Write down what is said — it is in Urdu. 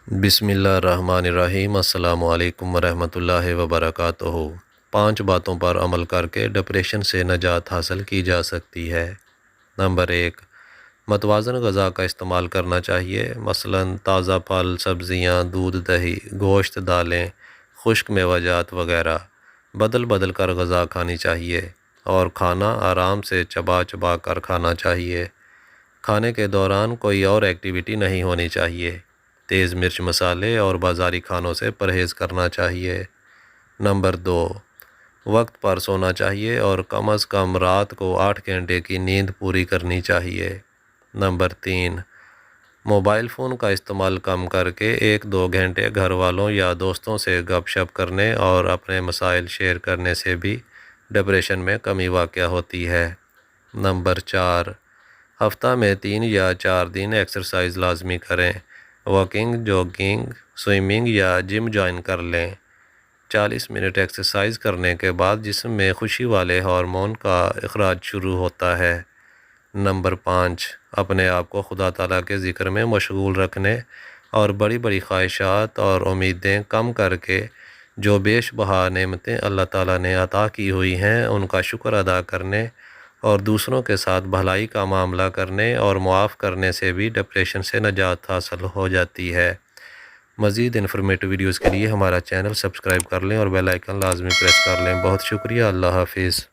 بسم اللہ الرحمن الرحیم۔ السلام علیکم ورحمۃ اللہ وبرکاتہ۔ 5 باتوں پر عمل کر کے ڈپریشن سے نجات حاصل کی جا سکتی ہے۔ نمبر 1، متوازن غذا کا استعمال کرنا چاہیے، مثلا تازہ پھل، سبزیاں، دودھ، دہی، گوشت، دالیں، خشک میوہ وغیرہ بدل بدل کر غذا کھانی چاہیے، اور کھانا آرام سے چبا چبا کر کھانا چاہیے۔ کھانے کے دوران کوئی اور ایکٹیویٹی نہیں ہونی چاہیے۔ تیز مرچ مسالے اور بازاری کھانوں سے پرہیز کرنا چاہیے۔ نمبر 2، وقت پر سونا چاہیے اور کم از کم رات کو 8 گھنٹے کی نیند پوری کرنی چاہیے۔ نمبر 3، موبائل فون کا استعمال کم کر کے 1-2 گھنٹے گھر والوں یا دوستوں سے گپ شپ کرنے اور اپنے مسائل شیئر کرنے سے بھی ڈپریشن میں کمی واقع ہوتی ہے۔ نمبر 4، ہفتہ میں 3 یا 4 دن ایکسرسائز لازمی کریں۔ واکنگ، جاگنگ، سوئمنگ یا جم جوائن کر لیں۔ 40 منٹ ایکسرسائز کرنے کے بعد جسم میں خوشی والے ہارمون کا اخراج شروع ہوتا ہے۔ نمبر 5، اپنے آپ کو خدا تعالیٰ کے ذکر میں مشغول رکھنے اور بڑی بڑی خواہشات اور امیدیں کم کر کے جو بیش بہا نعمتیں اللہ تعالیٰ نے عطا کی ہوئی ہیں ان کا شکر ادا کرنے اور دوسروں کے ساتھ بھلائی کا معاملہ کرنے اور معاف کرنے سے بھی ڈپریشن سے نجات حاصل ہو جاتی ہے۔ مزید انفارمیٹو ویڈیوز کے لیے ہمارا چینل سبسکرائب کر لیں اور بیل آئیکن لازمی پریس کر لیں۔ بہت شکریہ۔ اللہ حافظ۔